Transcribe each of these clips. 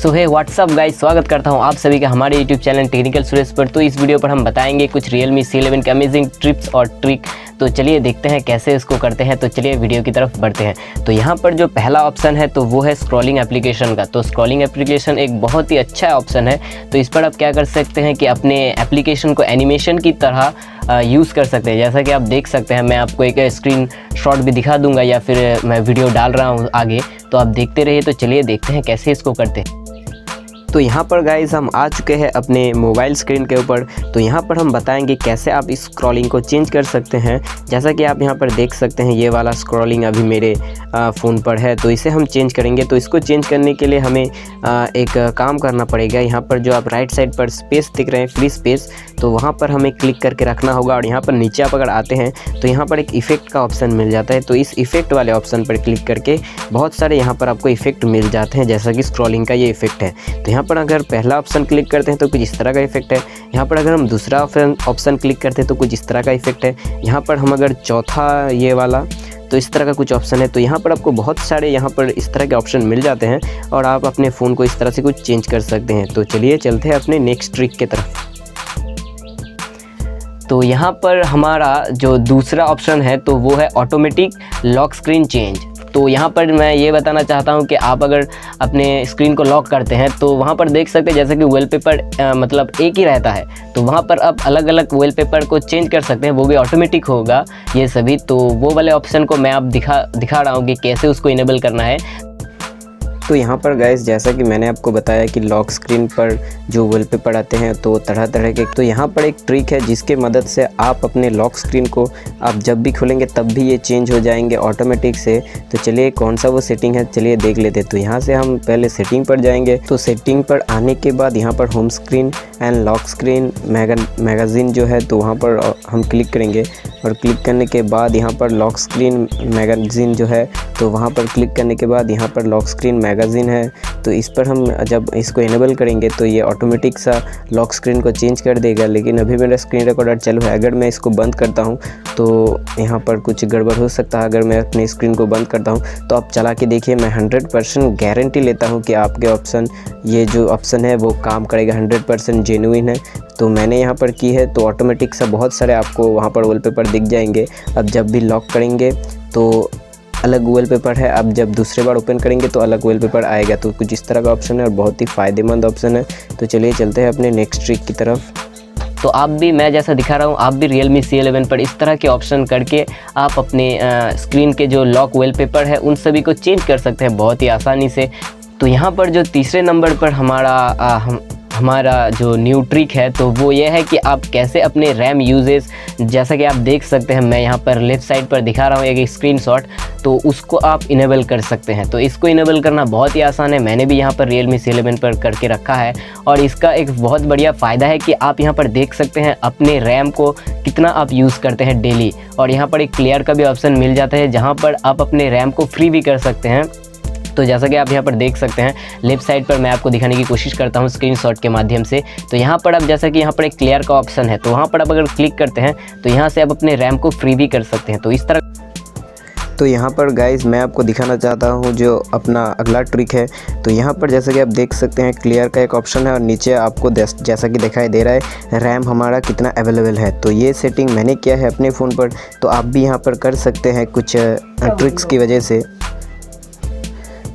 सो हे WhatsApp guys, स्वागत करता हूं आप सभी का हमारे यूट्यूब चैनल टेक्निकल सुरेश पर। तो इस वीडियो पर हम बताएंगे कुछ Realme C11 के अमेजिंग ट्रिप्स और ट्रिक। तो चलिए देखते हैं कैसे इसको करते हैं। तो चलिए वीडियो की तरफ बढ़ते हैं। तो यहाँ पर जो पहला ऑप्शन है तो वो है स्क्रॉलिंग एप्लीकेशन का। तो स्क्रॉलिंग एप्लीकेशन एक बहुत ही अच्छा ऑप्शन है। तो इस पर आप क्या कर सकते हैं कि अपने एप्लीकेशन को एनिमेशन की तरह यूज़ कर सकते हैं। जैसा कि आप देख सकते हैं, मैं आपको एक स्क्रीन शॉट भी दिखा दूंगा या फिर मैं वीडियो डाल रहा हूँ आगे, तो आप देखते रहिए। तो चलिए देखते हैं कैसे इसको करते हैं। तो यहाँ पर गाइस हम आ चुके हैं अपने मोबाइल स्क्रीन के ऊपर। तो यहाँ पर हम बताएंगे कैसे आप इस स्क्रॉलिंग को चेंज कर सकते हैं। जैसा कि आप यहाँ पर देख सकते हैं, ये वाला स्क्रॉलिंग अभी मेरे फ़ोन पर है, तो इसे हम चेंज करेंगे। तो इसको चेंज करने के लिए हमें एक काम करना पड़ेगा। यहाँ पर जो आप राइट साइड पर स्पेस दिख रहे हैं, फ्री स्पेस, तो वहाँ पर हमें क्लिक करके रखना होगा। और यहाँ पर नीचे आप अगर आते हैं तो यहाँ पर एक इफ़ेक्ट का ऑप्शन मिल जाता है। तो इस इफ़ेक्ट वाले ऑप्शन पर क्लिक करके बहुत सारे यहाँ पर आपको इफ़ेक्ट मिल जाते हैं, जैसा कि स्क्रॉलिंग का ये इफ़ेक्ट है। तो यहाँ पर अगर पहला ऑप्शन क्लिक करते हैं तो कुछ इस तरह का इफेक्ट है। यहाँ पर अगर हम दूसरा ऑप्शन क्लिक करते हैं तो कुछ इस तरह का इफेक्ट है। यहाँ पर हम अगर चौथा ये वाला, तो इस तरह का कुछ ऑप्शन है। तो यहाँ पर आपको बहुत सारे यहाँ पर इस तरह के ऑप्शन मिल जाते हैं और आप अपने फ़ोन को इस तरह से कुछ चेंज कर सकते हैं। तो चलिए चलते हैं अपने नेक्स्ट ट्रिक की तरफ। तो यहाँ पर हमारा जो दूसरा ऑप्शन है तो वो है ऑटोमेटिक लॉक स्क्रीन चेंज। तो यहाँ पर मैं ये बताना चाहता हूँ कि आप अगर अपने स्क्रीन को लॉक करते हैं तो वहाँ पर देख सकते हैं जैसे कि वॉलपेपर मतलब एक ही रहता है, तो वहाँ पर आप अलग अलग वॉलपेपर को चेंज कर सकते हैं, वो भी ऑटोमेटिक होगा ये सभी। तो वो वाले ऑप्शन को मैं आप दिखा रहा हूँ कि कैसे उसको इनेबल करना है। तो यहाँ पर गाइस, जैसा कि मैंने आपको बताया कि लॉक स्क्रीन पर जो वॉलपेपर आते हैं तो तरह तरह के, तो यहाँ पर एक ट्रिक है जिसके मदद से आप अपने लॉक स्क्रीन को आप जब भी खोलेंगे तब भी ये चेंज हो जाएंगे ऑटोमेटिक से। तो चलिए कौन सा वो सेटिंग है, चलिए देख लेते हैं। तो यहाँ से हम पहले सेटिंग पर जाएंगे। तो सेटिंग पर आने के बाद यहाँ पर home screen and lock screen magazine जो है, तो वहाँ पर हम क्लिक करेंगे। और क्लिक करने के बाद यहाँ पर लॉक स्क्रीन मैगज़ीन जो है, तो वहाँ पर क्लिक करने के बाद यहाँ पर लॉक स्क्रीन मैगज़ीन है, तो इस पर हम जब इसको इनेबल करेंगे तो ये ऑटोमेटिक सा लॉक स्क्रीन को चेंज कर देगा। लेकिन अभी मेरा स्क्रीन रिकॉर्डर चालू है, अगर मैं इसको बंद करता हूँ तो यहाँ पर कुछ गड़बड़ हो सकता है। अगर मैं अपनी स्क्रीन को बंद करता हूँ तो आप चला के देखिए, मैं 100% गारंटी लेता हूँ कि आपके ऑप्शन, ये जो ऑप्शन है वो काम करेगा, 100% जेन्युइन है। तो मैंने यहाँ पर की है, तो ऑटोमेटिक सा बहुत सारे आपको वहाँ पर वॉलपेपर दिख जाएंगे। अब जब भी लॉक करेंगे तो अलग वॉलपेपर है, अब जब दूसरे बार ओपन करेंगे तो अलग वॉलपेपर आएगा। तो कुछ इस तरह का ऑप्शन है और बहुत ही फ़ायदेमंद ऑप्शन है। तो चलिए चलते हैं अपने नेक्स्ट ट्रिक की तरफ। तो आप भी, मैं जैसा दिखा रहा हूँ, आप भी Realme C11 पर इस तरह के ऑप्शन करके आप अपने स्क्रीन के जो लॉक वॉलपेपर है उन सभी को चेंज कर सकते हैं बहुत ही आसानी से। तो यहाँ पर जो तीसरे नंबर पर हमारा जो न्यू ट्रिक है तो वो ये है कि आप कैसे अपने रैम यूजेस, जैसा कि आप देख सकते हैं, मैं यहाँ पर लेफ़्ट साइड पर दिखा रहा हूँ एक स्क्रीनशॉट, तो उसको आप इनेबल कर सकते हैं। तो इसको इनेबल करना बहुत ही आसान है, मैंने भी यहाँ पर Realme C11 पर करके रखा है। और इसका एक बहुत बढ़िया फ़ायदा है कि आप यहाँ पर देख सकते हैं अपने रैम को कितना आप यूज़ करते हैं डेली। और यहाँ पर एक क्लियर का भी ऑप्शन मिल जाता है जहाँ पर आप अपने रैम को फ्री भी कर सकते हैं। तो जैसा कि आप यहाँ पर देख सकते हैं, लेफ़्ट साइड पर मैं आपको दिखाने की कोशिश करता हूँ स्क्रीनशॉट के माध्यम से। तो यहाँ पर आप, जैसा कि यहाँ पर एक क्लियर का ऑप्शन है, तो वहाँ पर आप अगर क्लिक करते हैं तो यहाँ से आप अपने रैम को फ्री भी कर सकते हैं। तो इस तरह। तो यहाँ पर गाइस मैं आपको दिखाना चाहता हूँ जो अपना अगला ट्रिक है। तो यहाँ पर जैसा कि आप देख सकते हैं, क्लियर का एक ऑप्शन है और नीचे आपको जैसा कि दिखाई दे रहा है रैम हमारा कितना अवेलेबल है। तो ये सेटिंग मैंने किया है अपने फ़ोन पर, तो आप भी यहाँ पर कर सकते हैं कुछ ट्रिक्स की वजह से।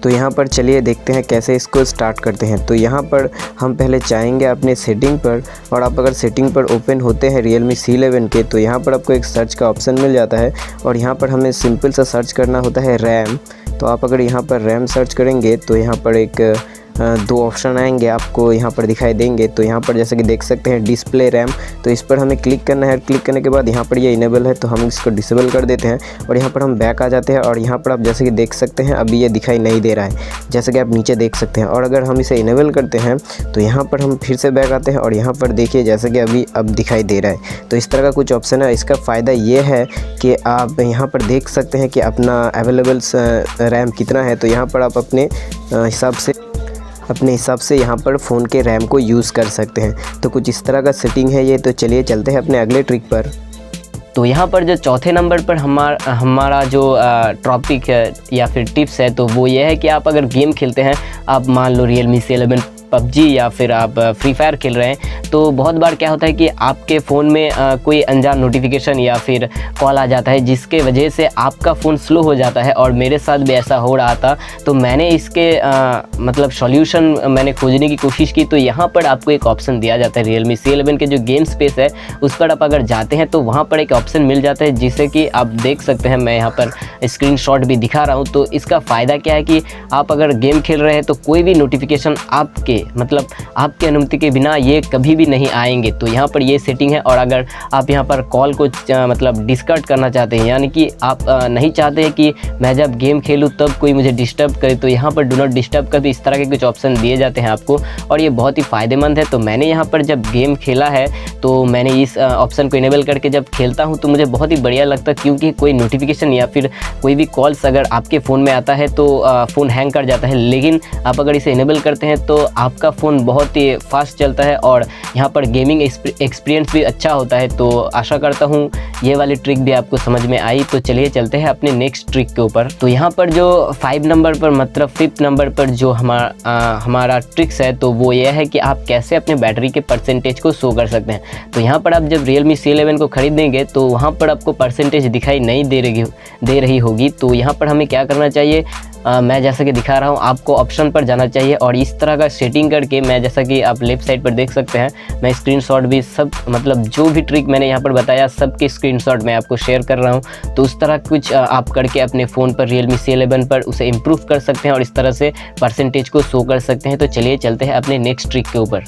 तो यहाँ पर चलिए देखते हैं कैसे इसको स्टार्ट करते हैं। तो यहाँ पर हम पहले जाएंगे अपने सेटिंग पर, और आप अगर सेटिंग पर ओपन होते हैं Realme C11 के, तो यहाँ पर आपको एक सर्च का ऑप्शन मिल जाता है। और यहाँ पर हमें सिंपल सा सर्च करना होता है रैम। तो आप अगर यहाँ पर रैम सर्च करेंगे तो यहाँ पर एक दो ऑप्शन आएंगे, आपको यहाँ पर दिखाई देंगे। तो यहाँ पर जैसे कि देख सकते हैं डिस्प्ले रैम, तो इस पर हमें क्लिक करना है। क्लिक करने के बाद यहाँ पर ये इनेबल है, तो हम इसको डिसेबल कर देते हैं। और यहाँ पर हम बैक आ जाते हैं और यहाँ पर आप जैसे कि देख सकते हैं अभी ये दिखाई नहीं दे रहा है, जैसे कि आप नीचे देख सकते हैं। और अगर हम इसे इनेबल करते हैं तो यहाँ पर हम फिर से बैक आते हैं और यहाँ पर देखिए जैसे कि अभी अब दिखाई दे रहा है। तो इस तरह का कुछ ऑप्शन है। इसका फ़ायदा ये है कि आप यहाँ पर देख सकते हैं कि अपना अवेलेबल रैम कितना है। तो यहाँ पर आप अपने हिसाब से यहाँ पर फ़ोन के रैम को यूज़ कर सकते हैं। तो कुछ इस तरह का सेटिंग है ये। तो चलिए चलते हैं अपने अगले ट्रिक पर। तो यहाँ पर जो चौथे नंबर पर हमारा जो टॉपिक है या फिर टिप्स है तो वो ये है कि आप अगर गेम खेलते हैं, आप मान लो Realme C11 PUBG या फिर आप फ्री फायर खेल रहे हैं, तो बहुत बार क्या होता है कि आपके फ़ोन में कोई अनजान नोटिफिकेशन या फिर कॉल आ जाता है जिसके वजह से आपका फ़ोन स्लो हो जाता है। और मेरे साथ भी ऐसा हो रहा था, तो मैंने इसके मतलब सॉल्यूशन मैंने खोजने की कोशिश की। तो यहाँ पर आपको एक ऑप्शन दिया जाता है Realme C11 के जो गेम स्पेस है उस पर आप अगर जाते हैं तो वहाँ पर एक ऑप्शन मिल जाता है जिसे कि आप देख सकते हैं। मैं यहाँ पर स्क्रीनशॉट भी दिखा रहा हूँ। तो इसका फ़ायदा क्या है कि आप अगर गेम खेल रहे हैं तो कोई भी नोटिफिकेशन आपके मतलब आपके अनुमति के बिना ये कभी भी नहीं आएंगे। तो यहाँ पर ये सेटिंग है। और अगर आप यहाँ पर कॉल को मतलब डिस्कट करना चाहते हैं, यानी कि आप नहीं चाहते हैं कि मैं जब गेम खेलूँ तब कोई मुझे डिस्टर्ब करे, तो यहाँ पर डू नॉट डिस्टर्ब का भी इस तरह के कुछ ऑप्शन दिए जाते हैं आपको, और ये बहुत ही फ़ायदेमंद है। तो मैंने यहाँ पर जब गेम खेला है तो मैंने इस ऑप्शन को इनेबल करके जब खेलता हूँ तो मुझे बहुत ही बढ़िया लगता है, क्योंकि कोई नोटिफिकेशन या फिर कोई भी कॉल्स अगर आपके फ़ोन में आता है तो फ़ोन हैंग कर जाता है। लेकिन आप अगर इसे इनेबल करते हैं तो आपका फ़ोन बहुत ही फास्ट चलता है और यहाँ पर गेमिंग एक्सपीरियंस भी अच्छा होता है। तो आशा करता हूँ ये वाली ट्रिक भी आपको समझ में आई। तो चलिए चलते हैं अपने नेक्स्ट ट्रिक के ऊपर। तो यहाँ पर जो 5 नंबर पर मतलब 5th नंबर पर जो हमारा ट्रिक्स है तो वो ये है कि आप कैसे अपने बैटरी के परसेंटेज को शो कर सकते हैं। तो यहाँ पर आप जब Realme C11 को ख़रीदेंगे तो वहाँ पर आपको परसेंटेज दिखाई नहीं दे रही होगी। तो यहाँ पर हमें क्या करना चाहिए, मैं जैसा कि दिखा रहा हूँ आपको ऑप्शन पर जाना चाहिए और इस तरह का सेटिंग करके, मैं जैसा कि आप लेफ़्ट साइड पर देख सकते हैं, मैं स्क्रीनशॉट भी सब मतलब जो भी ट्रिक मैंने यहाँ पर बताया सबके स्क्रीनशॉट मैं आपको शेयर कर रहा हूँ। तो उस तरह कुछ आप करके अपने फ़ोन पर Realme C11 पर उसे इम्प्रूव कर सकते हैं और इस तरह से परसेंटेज को शो कर सकते हैं। तो चलिए चलते हैं अपने नेक्स्ट ट्रिक के ऊपर।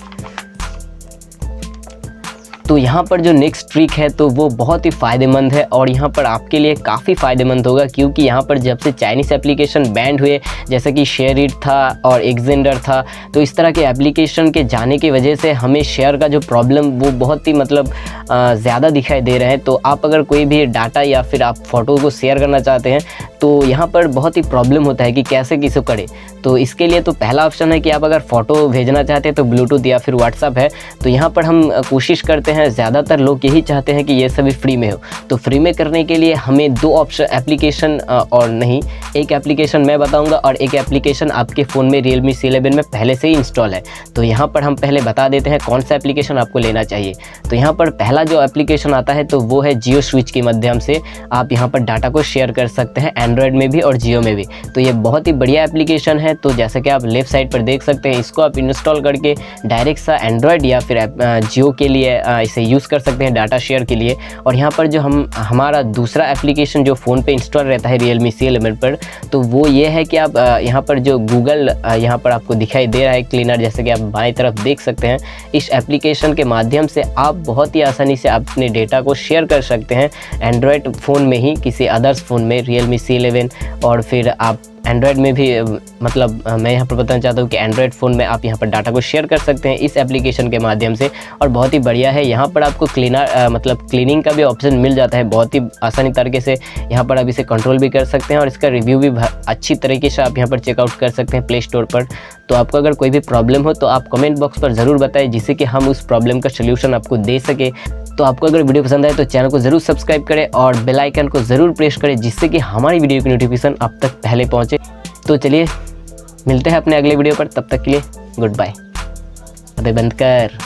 तो यहाँ पर जो नेक्स्ट ट्रिक है तो वो बहुत ही फ़ायदेमंद है और यहाँ पर आपके लिए काफ़ी फ़ायदेमंद होगा, क्योंकि यहाँ पर जब से चाइनीज़ एप्लीकेशन बैंड हुए, जैसे कि शेयरिट था और एक्सेंडर था, तो इस तरह के एप्लीकेशन के जाने की वजह से हमें शेयर का जो प्रॉब्लम वो बहुत ही मतलब ज़्यादा दिखाई दे रहे हैं। तो आप अगर कोई भी डाटा या फिर आप फ़ोटो को शेयर करना चाहते हैं तो यहाँ पर बहुत ही प्रॉब्लम होता है कि कैसे किसे करें। तो इसके लिए तो पहला ऑप्शन है कि आप अगर फ़ोटो भेजना चाहते हैं तो ब्लूटूथ या फिर व्हाट्सअप है। तो यहाँ पर हम कोशिश करते हैं, ज़्यादातर लोग यही चाहते हैं कि ये सभी फ्री में हो। तो फ्री में करने के लिए हमें 2 ऑप्शन एप्लीकेशन और नहीं, एक एप्लीकेशन मैं बताऊंगा और एक एप्लीकेशन आपके फ़ोन में Realme C11 में पहले से ही इंस्टॉल है। तो यहाँ पर हम पहले बता देते हैं कौन सा एप्लीकेशन आपको लेना चाहिए। तो यहाँ पर पहला जो एप्लीकेशन आता है तो वो है जियो स्विच के माध्यम से आप यहाँ पर डाटा को शेयर कर सकते हैं, एंड्रॉयड में भी और जियो में भी। तो ये बहुत ही बढ़िया एप्लीकेशन है। तो जैसे कि आप लेफ्ट साइड पर देख सकते हैं, इसको आप इंस्टॉल करके डायरेक्ट सा एंड्रॉयड या फिर जियो के लिए इसे यूज़ कर सकते हैं डाटा शेयर के लिए। और यहाँ पर जो हमारा दूसरा एप्लीकेशन जो फ़ोन पे इंस्टॉल रहता है Realme C11 पर, तो वो ये है कि आप यहाँ पर जो गूगल यहाँ पर आपको दिखाई दे रहा है क्लीनर, जैसे कि आप बाएं तरफ देख सकते हैं, इस एप्लीकेशन के माध्यम से आप बहुत ही आसानी से अपने डेटा को शेयर कर सकते हैं एंड्रॉयड फ़ोन में ही किसी अदर्स फ़ोन में Realme C11। और फिर आप एंड्रॉयड में भी मतलब मैं यहाँ पर बताना चाहता हूँ कि एंड्रॉयड फ़ोन में आप यहाँ पर डाटा को शेयर कर सकते हैं इस एप्लीकेशन के माध्यम से। और बहुत ही बढ़िया है, यहाँ पर आपको मतलब क्लीनिंग का भी ऑप्शन मिल जाता है बहुत ही आसानी तरीके से। यहाँ पर आप इसे कंट्रोल भी कर सकते हैं और इसका रिव्यू भी अच्छी तरीके से आप यहाँ पर चेकआउट कर सकते हैं प्ले स्टोर पर। तो आपको अगर कोई भी प्रॉब्लम हो तो आप कमेंट बॉक्स पर ज़रूर बताएं, जिससे कि हम उस प्रॉब्लम का सोल्यूशन आपको दे सके। तो आपको अगर वीडियो पसंद आए तो चैनल को ज़रूर सब्सक्राइब करें और बेल आइकन को ज़रूर प्रेस करें, जिससे कि हमारी वीडियो की नोटिफिकेशन आप तक पहले पहुंचे। तो चलिए मिलते हैं अपने अगले वीडियो पर, तब तक के लिए गुड बाय। अबे बंद कर।